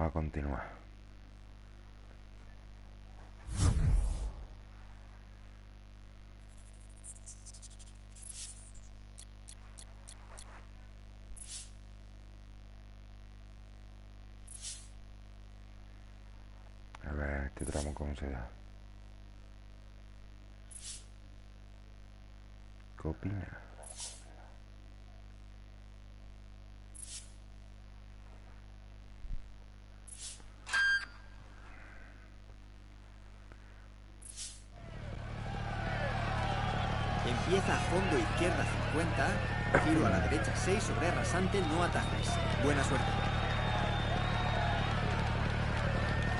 a continuar. A ver este tramo cómo se da. ¿Qué opina? Empieza a fondo izquierda 50, giro a la derecha 6 sobre rasante, no atajes. Buena suerte.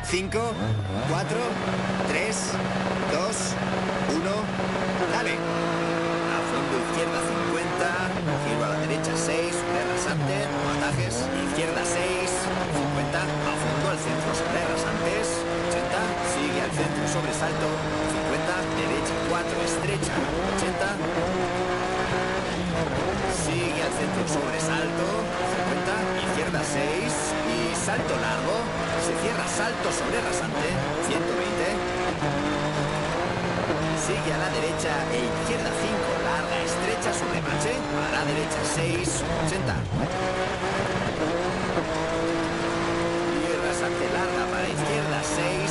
5, 4, 3, 2, 1, dale. A fondo izquierda 50, giro a la derecha 6 sobre rasante, no atajes. Izquierda 6, 50, a fondo al centro sobre rasantes, 80, sigue al centro sobresalto, 50, derecha 4, estrecha, 80, sigue al centro sobresalto, 50, izquierda 6 y salto largo, se cierra salto sobre rasante, 120, sigue a la derecha e izquierda 5, larga, estrecha sobre bache, a la derecha 6, 80. Y rasante larga para izquierda 6,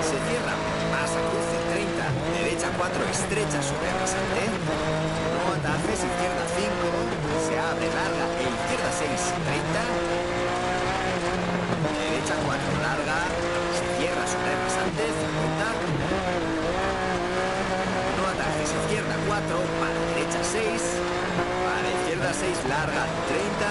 se cierra más a cruce 30, derecha 4, estrecha sobre rasante, no atajes, izquierda 5, se abre larga e izquierda 6, 30, derecha 4, larga, se cierra sobre rasante, 50, no atajes, izquierda 4, para derecha 6, para izquierda 6, larga, 30,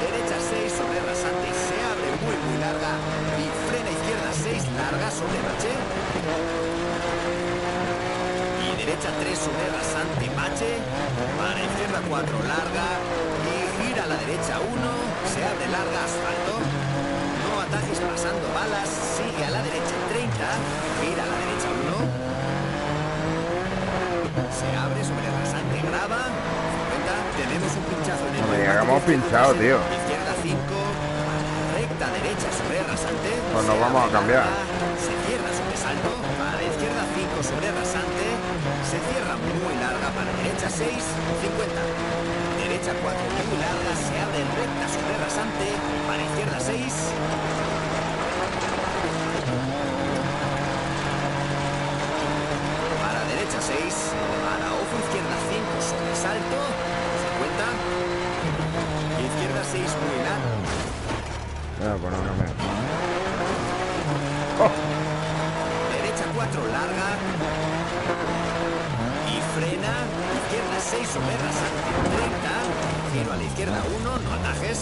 derecha 6 sobre rasante, se abre muy larga y frena izquierda 6, larga sobre bache. Y derecha 3 sobre rasante, bache. Para izquierda 4, larga y gira a la derecha 1, se abre larga, asfalto. No atajes pasando balas, sigue a la derecha 30, gira a la derecha 1. Se abre sobre rasante, grava. Tenemos un pinchazo en el... No me digas que hemos pinchado, tío. Izquierda 5, recta derecha sobre rasante. Pues nos vamos a cambiar. Se cierra sobre salto, para izquierda 5 sobre rasante. Se cierra muy larga para derecha 6, 50. Derecha 4 muy larga, se abre recta sobre rasante, para izquierda 6. Para derecha 6, para ojo izquierda 5 sobre salto. Izquierda 6 muy larga. Pues no me... Oh. Derecha 4 larga. Y frena. Izquierda 6 sobre rasante 30. Giro a la izquierda 1, no atajes.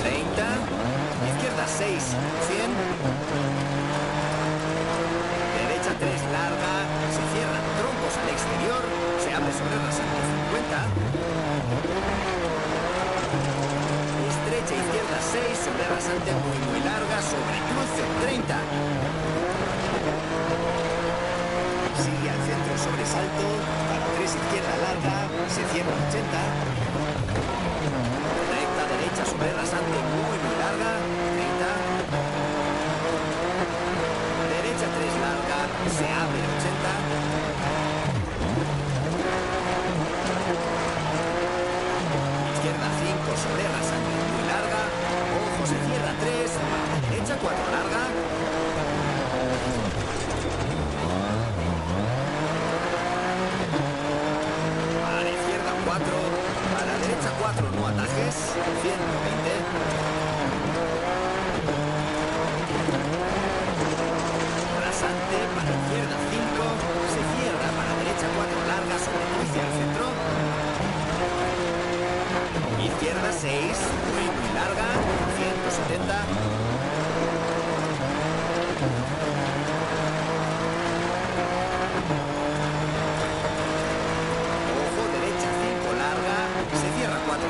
30. Izquierda 6, 100. Derecha 3 larga. Se cierran troncos al exterior. Se abre sobre rasante 50. Estrecha izquierda 6 sobre rasante muy larga sobre cruce 30. Sigue al centro sobresalto para 3 izquierda larga, se cierra 80. Recta derecha sobre rasante muy larga 30. Derecha 3 larga, se abre 80. Izquierda 5 sobre rasante muy larga. Ojo, se cierra 3. Derecha 4 larga. Para izquierda 4. Para derecha 4 no atajes. 120. Rasante para izquierda 5. Se cierra para derecha 4 larga sobre cruce al centro. Izquierda 6, muy larga, 170. Ojo, derecha 5 larga, se cierra 4.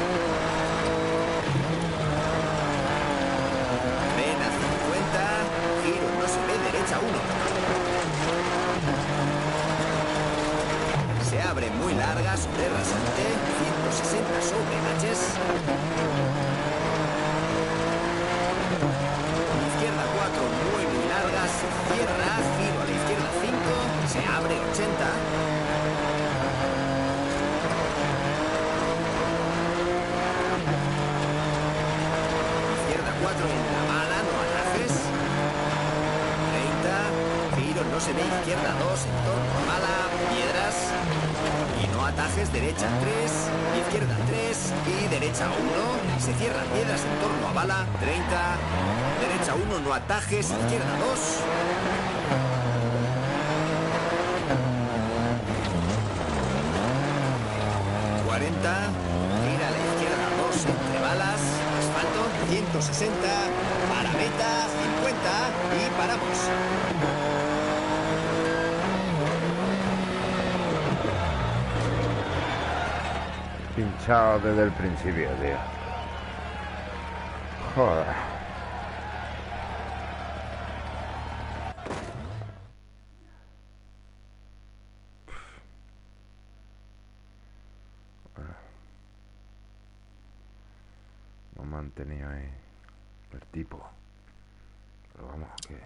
no se ve, izquierda 2, entorno a mala, piedras. Y no atajes, derecha 3, izquierda 3 y derecha 1. Se cierran piedras, entorno a bala, 30. Derecha 1, no atajes, izquierda 2. 40, gira a la izquierda 2 entre balas, asfalto, 160, para meta, 50 y paramos. Pinchado desde el principio, tío. Joder. No mantenido ahí el tipo. Pero vamos, que...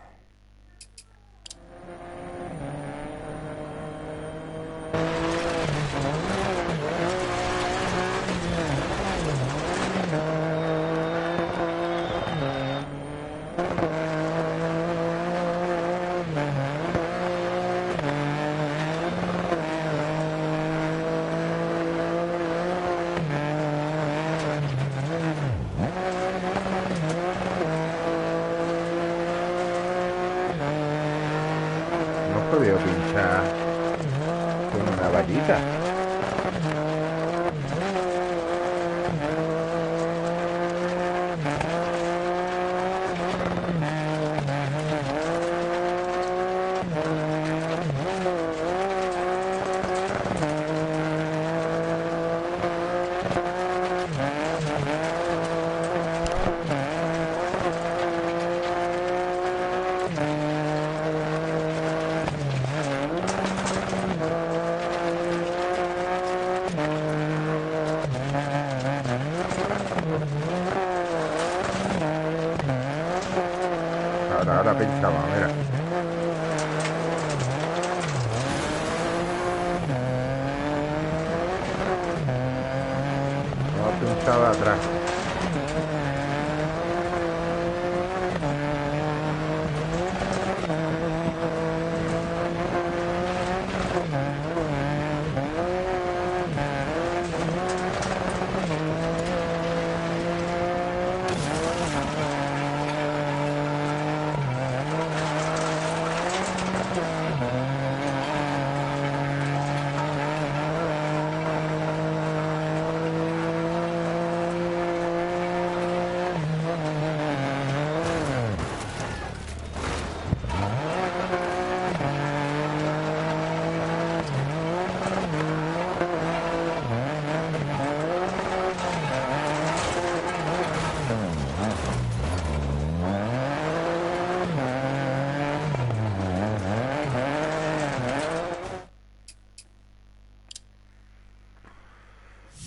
No he podido pinchar con una vallita. Ahora pinchaba, mira. No pinchaba atrás.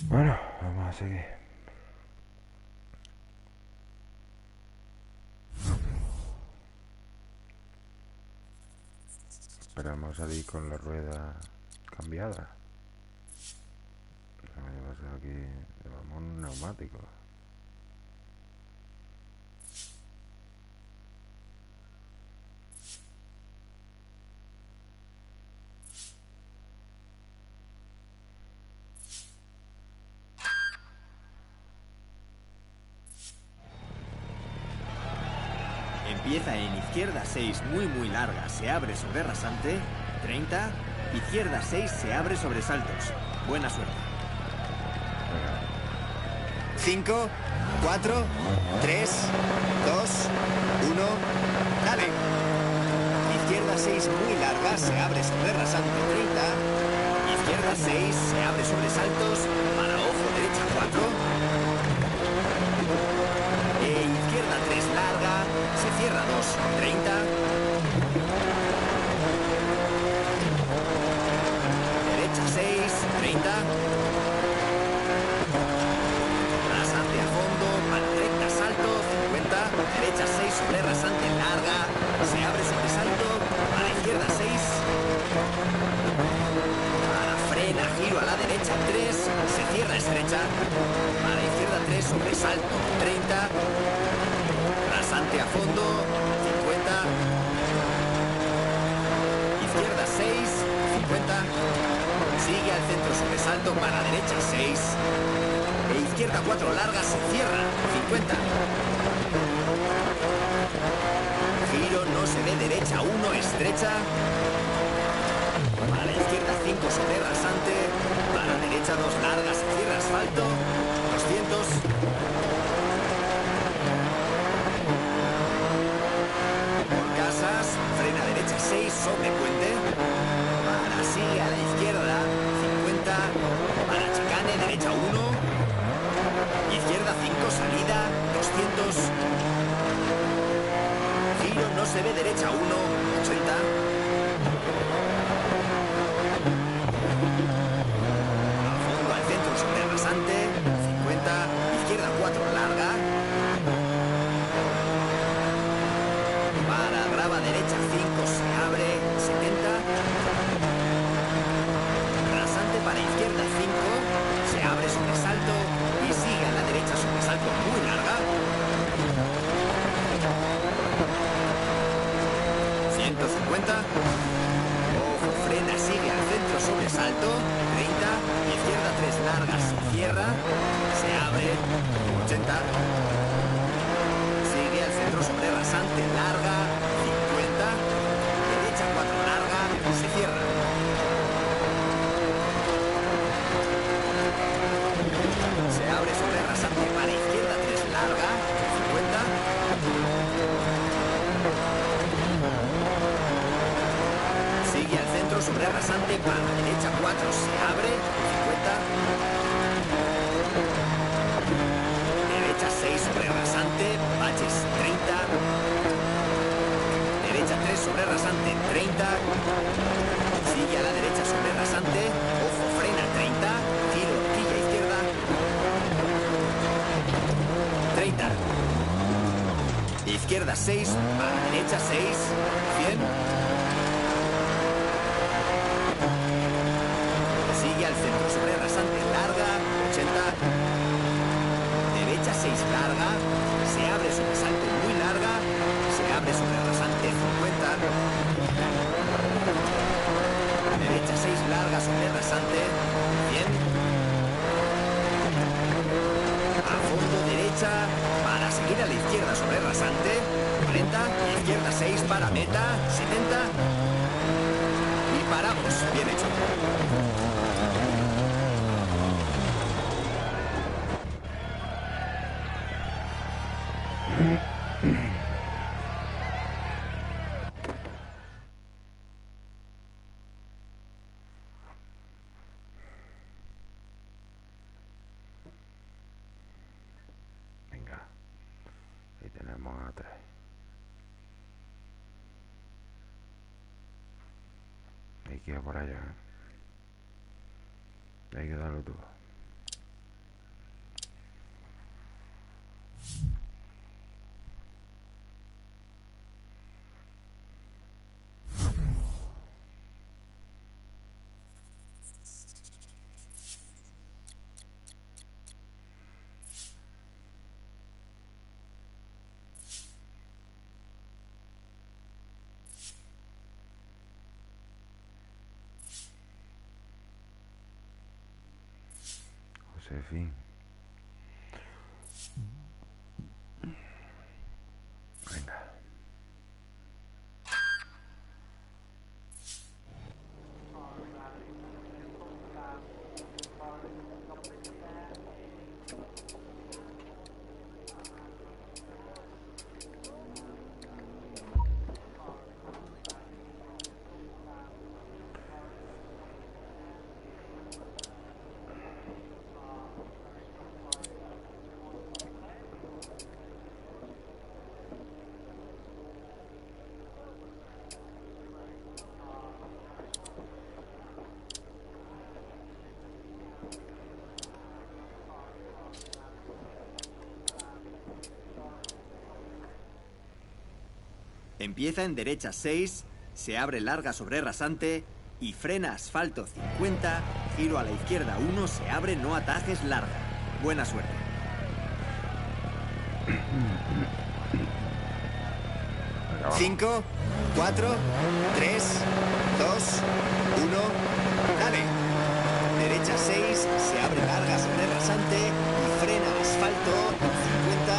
Bueno, vamos a seguir. Esperamos salir con la rueda cambiada. Vamos a aquí, llevamos un neumático. Empieza en izquierda 6, muy larga, se abre sobre rasante, 30, izquierda 6, se abre sobre saltos. Buena suerte. 5, 4, 3, 2, 1, dale. Izquierda 6, muy larga, se abre sobre rasante, 30. Izquierda 6, se abre sobre saltos, para ojo, derecha 4. Izquierda 3, larga, se cierra 2, 30. Derecha 6, 30. Rasante a fondo, para recta salto, 50. Derecha 6, sobre rasante, larga, se abre sobre salto, para izquierda 6. Para frena, giro a la derecha 3, se cierra estrecha. Para izquierda 3, sobre salto, 30. Rasante a fondo, 50. centro sobresalto para derecha 6. E izquierda 4 largas, se cierra, 50. Giro, no se ve, derecha 1, estrecha. Para izquierda 5 sobre rasante. Para derecha 2 largas, se cierra asfalto, 200. Por casas, frena derecha 6 sobre puente. Para sigue a la izquierda, 50. Para chicane, derecha 1. Izquierda 5, salida, 200. Giro, no se ve, derecha 1, 80. A fondo al centro sobre rasante, 50. Izquierda 4, larga. Para grava derecha 5, se abre, 70. Rasante para izquierda 5, se abre sobresalto y sigue a la derecha sobresalto muy larga. 150. Ojo, frena, sigue al centro sobresalto, 30. Izquierda 3 largas, se cierra, se abre, 80. Sigue al centro sobre rasante, larga, 50. Derecha 4 larga, se cierra. Se abre sobre rasante para izquierda 3 larga, 50. Sigue al centro sobre rasante para derecha 4, se abre, 50. Derecha 6 sobre rasante, baches 30. Derecha 3 sobre rasante, 30. Sigue a la derecha sobre rasante, ojo, frena 30. Giro, horquilla izquierda, 30. Izquierda 6, para derecha 6, 100. Sigue al centro sobre rasante, larga, 80. Derecha 6, larga. Se abre sobresalto muy larga. Se abre sobre rasante, 50. Derecha 6, larga sobre rasante, 100. A fondo derecha, para seguir a la izquierda sobre rasante, 40. Izquierda 6 para meta, 70. Y paramos, bien hecho. Venga. Ahí tenemos a 3. Hay que ir por allá. Hay que darlo todo. Josefín. Venga. Empieza en derecha 6, se abre larga sobre rasante y frena asfalto 50, giro a la izquierda 1, se abre, no atajes, larga. Buena suerte. Venga, vamos. 5, 4, 3, 2, 1, dale. derecha 6, se abre larga sobre rasante y frena asfalto, 50,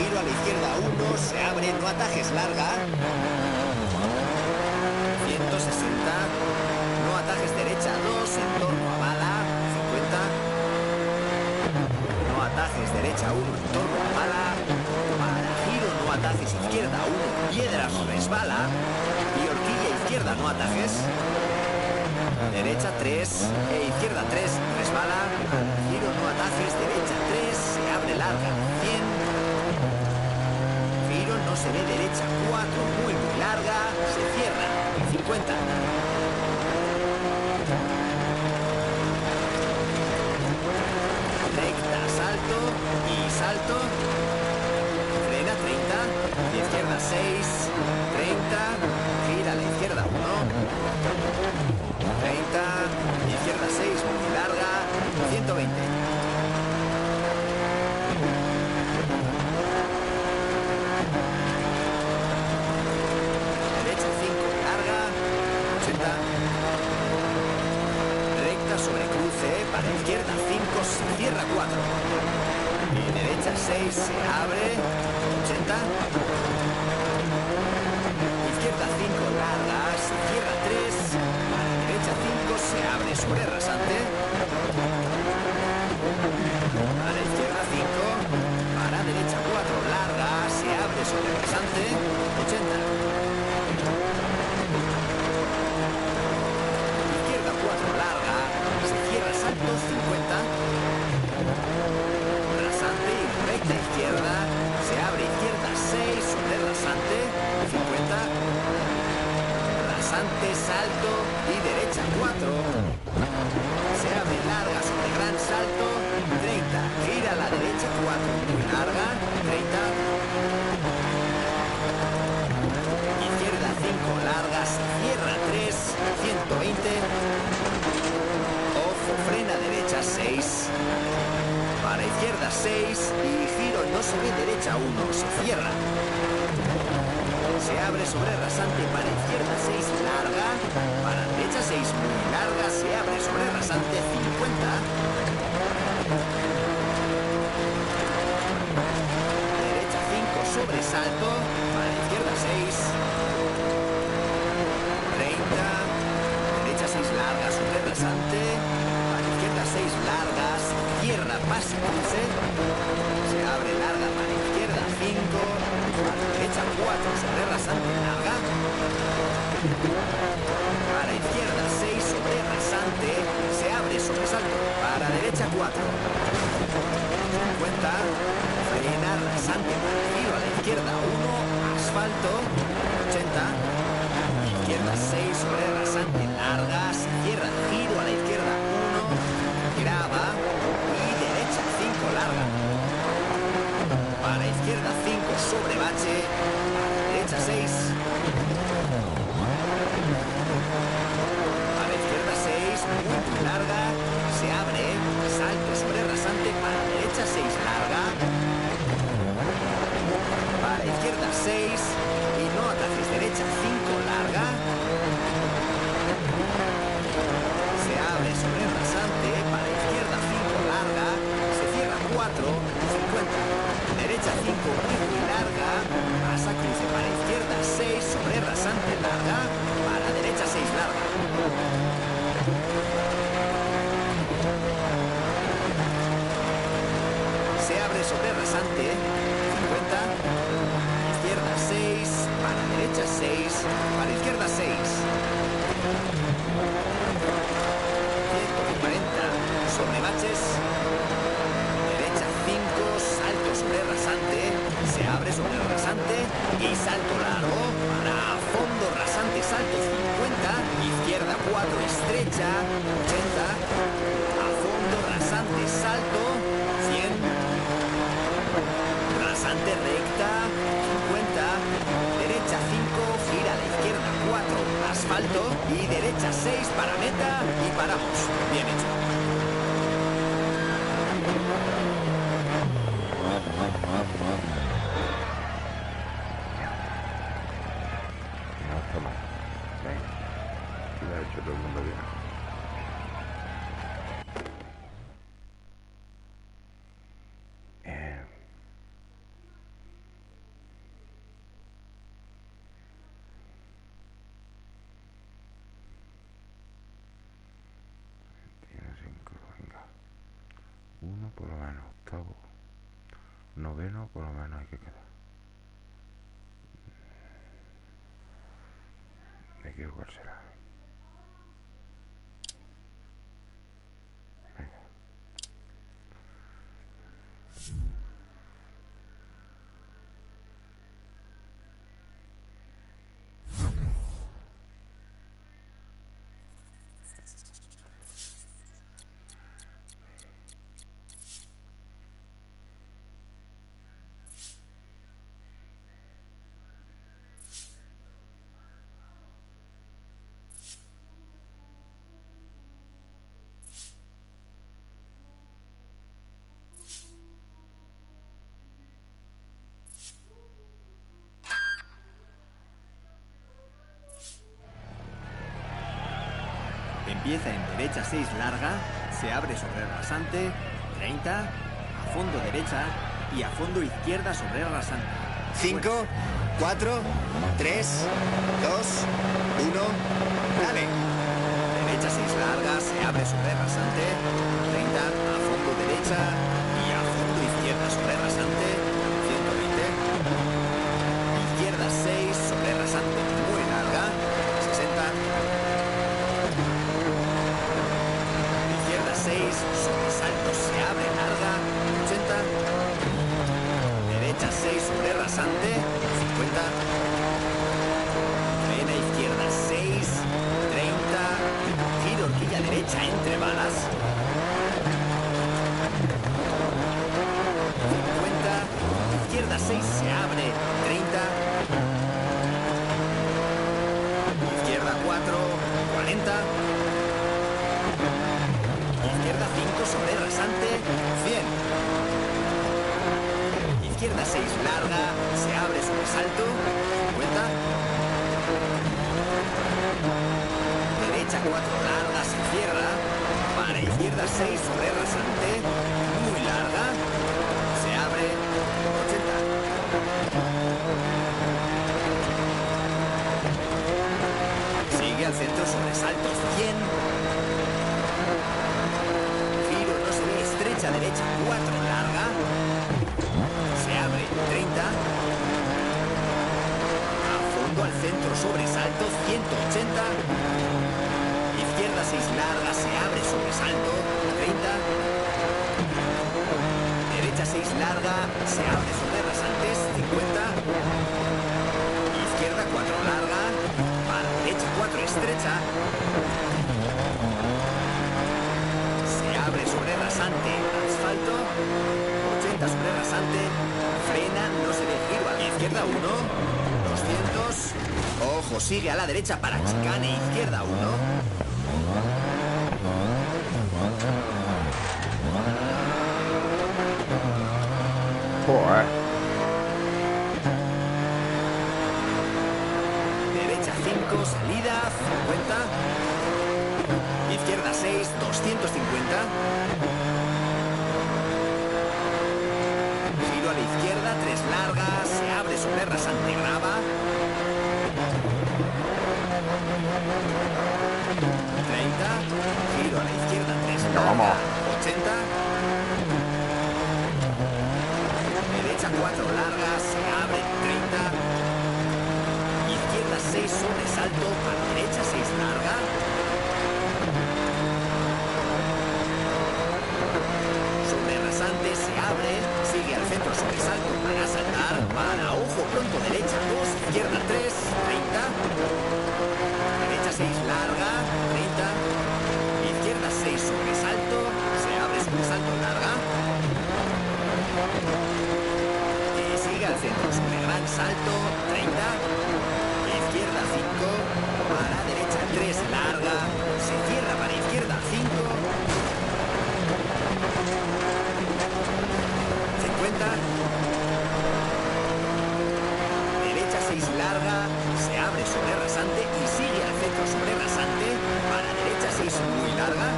giro a la izquierda 1, se abre, no atajes larga, 160, no atajes derecha 2, en torno a bala, 50, no atajes derecha 1, en torno a bala, para giro no atajes izquierda 1, piedras resbala, y horquilla izquierda no atajes, derecha 3 e izquierda 3, resbala, giro no atajes, derecha 3, se abre larga, 100, giro no se ve, derecha 4, muy larga, se cierra, 50. Recta, salto y salto, frena 30, de izquierda 6, 30, gira a la izquierda 1, 30, izquierda 6, muy larga, 120. Derecha 5, larga, 80. Recta sobre cruce, para izquierda 5, se cierra 4. Y derecha 6, se abre, 80. Izquierda 5, larga, se cierra 3. Para derecha 5, se abre sobre rasante. Para izquierda 5, para derecha 4, larga, se abre sobre rasante, 80. Izquierda 4, larga, se cierra salto, 50. Rasante y recta izquierda, se abre izquierda 6 sobre rasante, 50. Rasante, salto y derecha 4. Se abre larga sobre gran salto, 30. Gira a la derecha 4, muy larga, 30. Izquierda 5, larga, se cierra 3, 120. Ojo, frena derecha 6. Para izquierda 6 y giro no se ve, derecha 1, se cierra. Se abre sobre rasante, para izquierda 6, larga, para derecha 6, muy larga, se abre sobre rasante, 50. Derecha 5, sobresalto, para izquierda 6, 30. Derecha 6, larga, sobre rasante, para izquierda 6, larga, se cierra, pase, cruce, se abre larga, para izquierda 5, para derecha 4, sobre rasante, larga, para izquierda 6, sobre rasante, se abre, sobresalto, para derecha 4, 50, frena, rasante, para giro a la izquierda 1, asfalto, 80, izquierda 6, sobre rasante, larga, se cierra, giro a la izquierda 1, grava y derecha 5, larga. Para izquierda 5, sobre bache, para derecha 6. Para izquierda 6, muy larga, se abre, salto sobre rasante, para derecha 6, larga. Para izquierda 6 y no atajes, derecha 5, larga. Se abre sobre rasante, para izquierda 5, larga, se cierra 4, 50. Derecha 5, muy larga, pasa cruce, para izquierda 6, sobre rasante, larga, para derecha 6, larga. Se abre sobre rasante, 50. Izquierda 6, para derecha 6, para izquierda 6. 140, sobre baches. Derecha 5, salto sobre rasante, se abre sobre rasante y salto largo, para fondo rasante, salto 50, izquierda 4, estrecha, 80, a fondo rasante, salto, 100, rasante recta, 50, derecha 5, gira a la izquierda 4, asfalto y derecha 6 para meta y paramos. Bien hecho. No está mal. Venga. Lo ha hecho todo el mundo bien. por lo menos. Octavo. Noveno, por lo menos hay que quedar. ¿De qué lugar será? Empieza en derecha 6 larga, se abre sobre rasante, 30, a fondo derecha y a fondo izquierda sobre rasante. 5, 4, 3, 2, 1, dale. Derecha 6 larga, se abre sobre rasante, 30, a fondo derecha y a fondo izquierda sobre rasante, 120. Izquierda 6 sobre rasante, muy larga, 60. 6, sobresalto, se abre larga, 80. Derecha 6 sobre rasante, 50. Frena izquierda 6, 30. Giro horquilla derecha entre balas. 50. Izquierda 6 se abre, 30. Izquierda 4, 40. Izquierda 5 sobre rasante, 100. Izquierda 6 larga, se abre sobre salto, 50. Derecha 4 larga, se cierra. Para izquierda 6 sobre rasante, muy larga, se abre, 80. Sigue al centro sobre salto, 100. Estrecha derecha 4 larga, se abre 30, a fondo al centro sobresalto 180, izquierda 6 larga, se abre sobresalto 30, derecha 6 larga, se abre sobre rasantes 50, izquierda 4 larga, para derecha 4 estrecha, abre sobre rasante, asfalto, 80 sobre rasante, frena, no se ve giro a la izquierda 1, 200, ojo, sigue a la derecha para chicane, izquierda 1. Joder. Derecha 5, salida, 50. Izquierda 6, 250. Giro a la izquierda, 3 largas, se abre sobre rasante, grava. 30. Giro a la izquierda, 3 largas, 80. Derecha 4 largas, se abre, 30. Izquierda 6, sobresalto, para derecha 6 larga. Se abre, sigue al centro sobresalto para saltar, para ojo pronto derecha 2, izquierda 3, 30, derecha 6 larga, 30, izquierda 6 sobresalto, se abre sobresalto larga, y sigue al centro sobre gran salto, 30, izquierda 5, para derecha 3 larga, se cierra para izquierda 5, 50. Derecha 6 larga, se abre sobre rasante y sigue al centro sobre rasante. Para derecha 6 muy larga.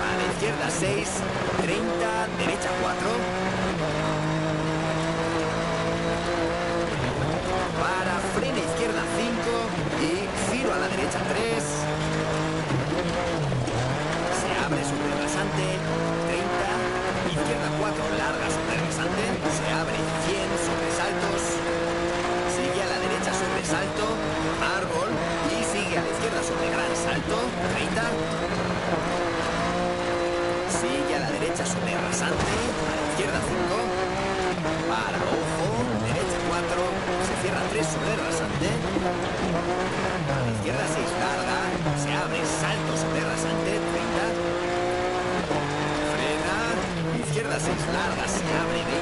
Para izquierda 6, 30, derecha 4. Para frena izquierda 5 y giro a la derecha 3. rasante, a la izquierda 5, para, ojo, derecha 4, se cierra 3 sobre rasante, a la izquierda 6 larga, se abre, salto sobre rasante, 30, frena, izquierda 6 larga, se abre, 20,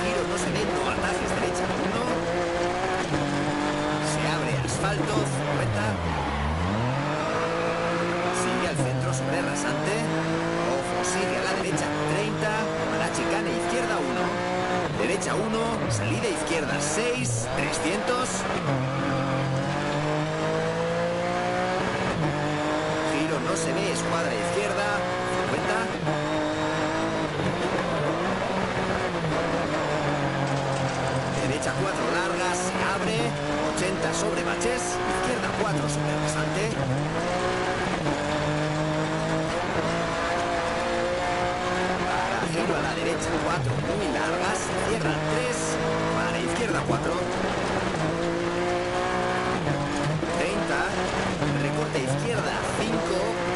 giro no se ve, no atajes, derecha 1, se abre, asfalto, 50, sigue al centro sobre rasante, ojo, sigue a la derecha, 30, a la chicane, izquierda 1, derecha 1, salida izquierda 6, 300, giro no se ve, escuadra izquierda, 50, derecha 4 larga, se abre, 80 sobre baches, izquierda 4 sobre rasante, para, giro a la derecha 4 muy largas, se cierra 3, para izquierda 4, 30, recorte izquierda 5,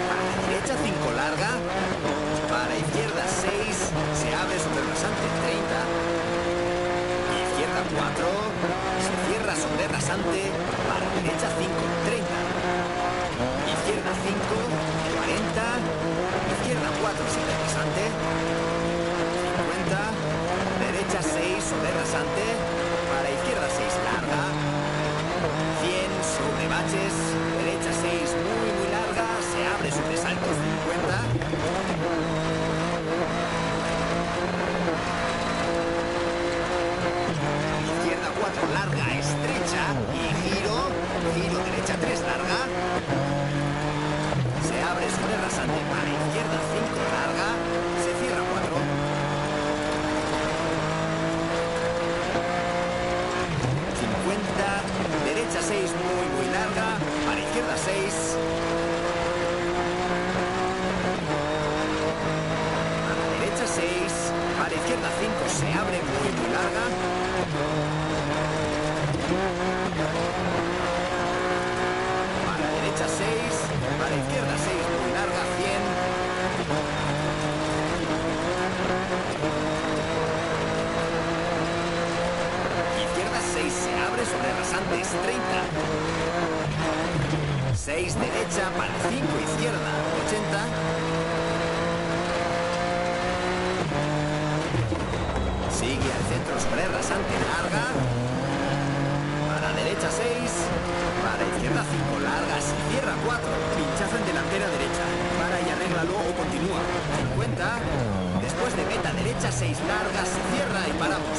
para derecha 5 larga, para izquierda 6, se abre sobre rasante 30, 4, se cierra sobre rasante, para derecha 5, 30, izquierda 5, 40, izquierda 4 sobre rasante, 50, derecha 6 sobre rasante, para izquierda 6 larga, 100 sobre baches, derecha 6 muy larga, se abre sobre salto 50, larga, estrecha y giro derecha 3 larga, se abre sobre rasante, para izquierda 5 larga, se cierra 4, 50, derecha 6 muy larga, para izquierda 6, a la derecha 6, para izquierda 5, se abre muy larga, para derecha 6, para izquierda 6 muy larga, 100, izquierda 6 se abre sobre rasantes, 30, 6 derecha, para 5 izquierda, 80, sigue al centro sobre rasante larga, derecha 6, para izquierda 5 largas, cierra 4, pinchazo en delantera derecha, para y arréglalo o continúa, 50, después de meta derecha 6 largas, se cierra y paramos.